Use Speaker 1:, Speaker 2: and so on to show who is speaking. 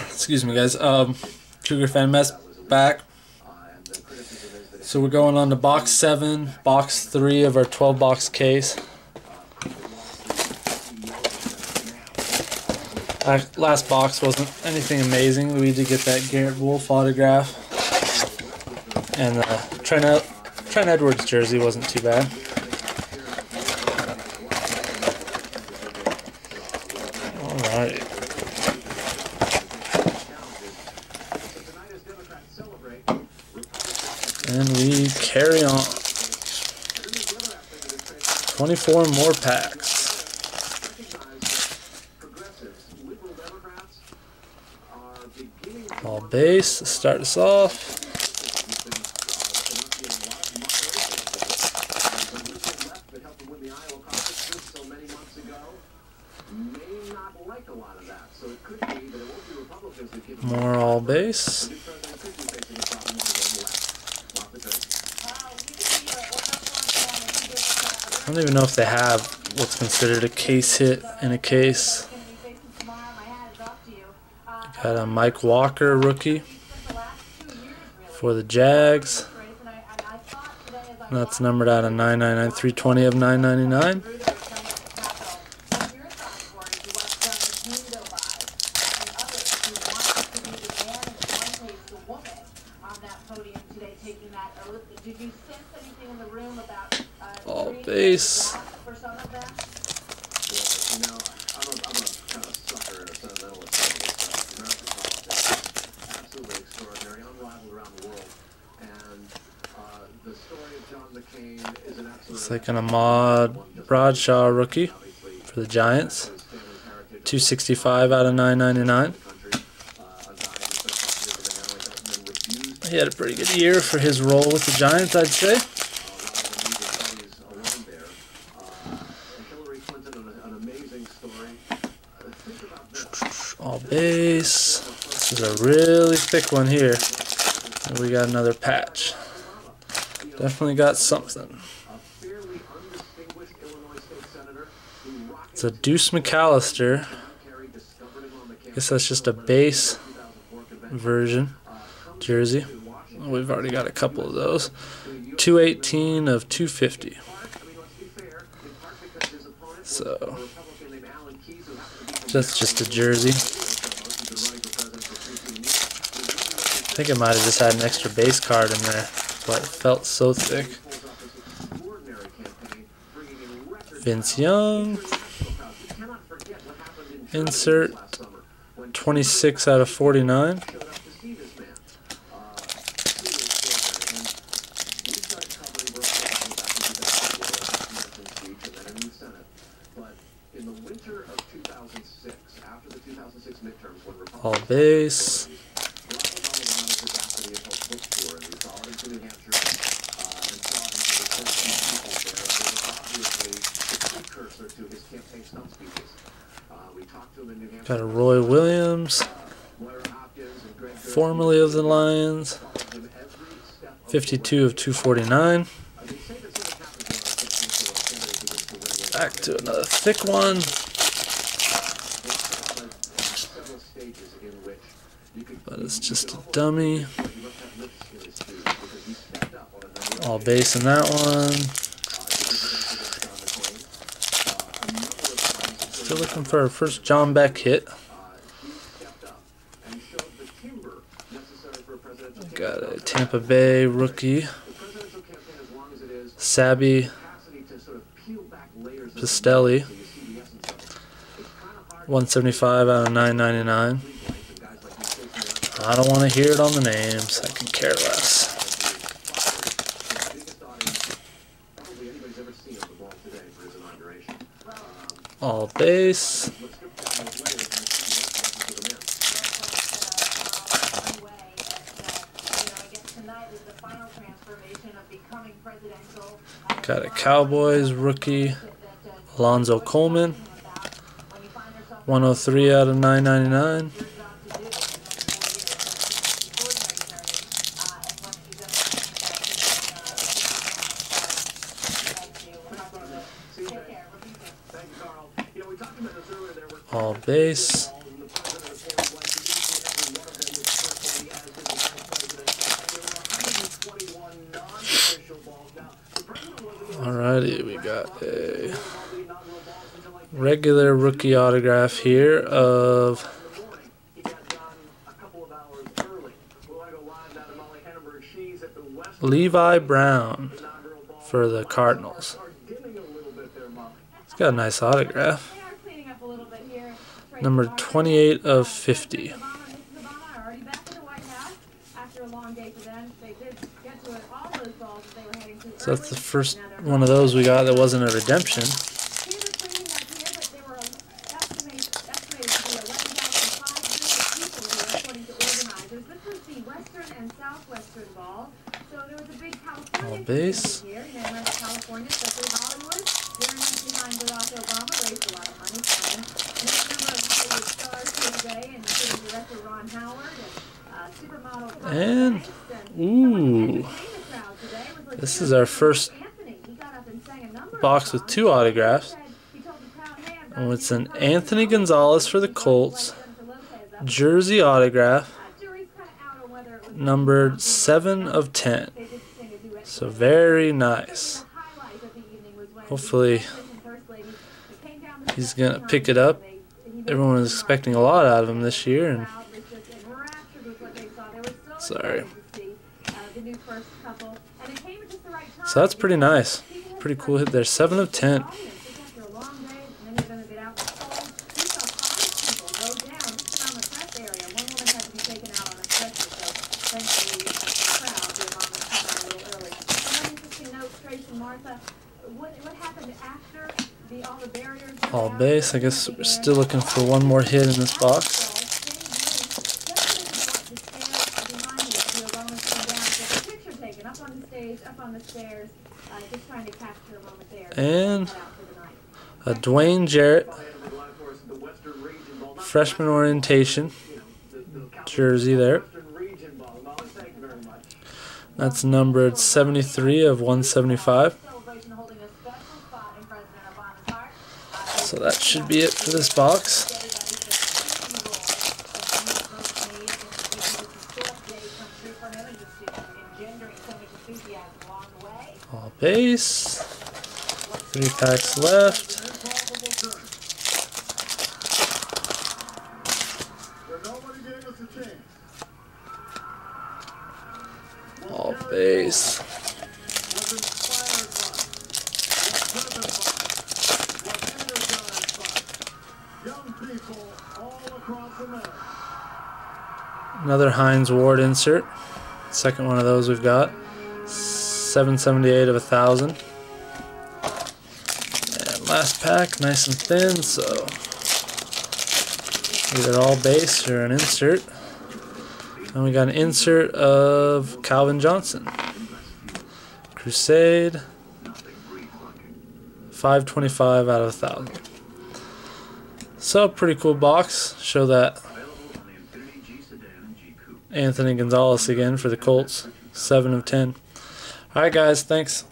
Speaker 1: Excuse me, guys. Cougar Fan Mess back. So we're going on to box 7, box 3 of our 12-box case. Last box wasn't anything amazing. We did get that Garrett Wolf autograph, and Trent Edwards jersey wasn't too bad. All right. And we carry on. 24 more packs. All base to start us off. More all base. I don't even know if they have what's considered a case hit in a case. Got a Mike Walker rookie for the Jags. That's numbered out of 999, 320 of 999. All base. Looks like an Ahmad Bradshaw rookie for the Giants. 265 out of 999. He had a pretty good year for his role with the Giants, I'd say. All base. This is a really thick one here. And we got another patch. Definitely got something. It's a Deuce McAllister. I guess that's just a base version jersey. We've already got a couple of those. 218 of 250. So that's just a jersey. I think it might have just had an extra base card in there, but it felt so thick. Vince Young. Insert. 26 out of 49. All base. Got a Roy Williams, formerly of the Lions, 52 of 249. Back to another thick one. But it's just a dummy. All base in that one. Still looking for our first John Beck hit. Got a Tampa Bay rookie. Sabby Pistelli. 175 out of 999. I don't want to hear it on the names. I can care less. All base. Got a Cowboys rookie, Alonzo Coleman. 103 out of 999. All base. Alrighty, we got a regular rookie autograph here of Levi Brown for the Cardinals. It's got a nice autograph. Number 28 of 50. So that's the first one of those we got that wasn't a redemption. All base. And, ooh, this is our first box with 2 autographs. Oh, it's an Anthony Gonzalez for the Colts, jersey autograph, numbered 7 of 10. So very nice. Hopefully he's going to pick it up. Everyone was expecting a lot out of him this year, and sorry. So that's pretty nice. Pretty cool hit there. 7 of 10. All base. I guess we're still looking for one more hit in this box. And a Dwayne Jarrett freshman orientation jersey there. That's numbered 73 of 175. So that should be it for this box. All base. 3 packs left. All base. Another Hines Ward insert. Second one of those we've got. 778 of 1,000. And last pack, nice and thin, so either all base or an insert. And we got an insert of Calvin Johnson. Crusade. 525 out of 1,000. So pretty cool box. Show that Anthony Gonzalez again for the Colts. 7 of 10. Alright guys, thanks.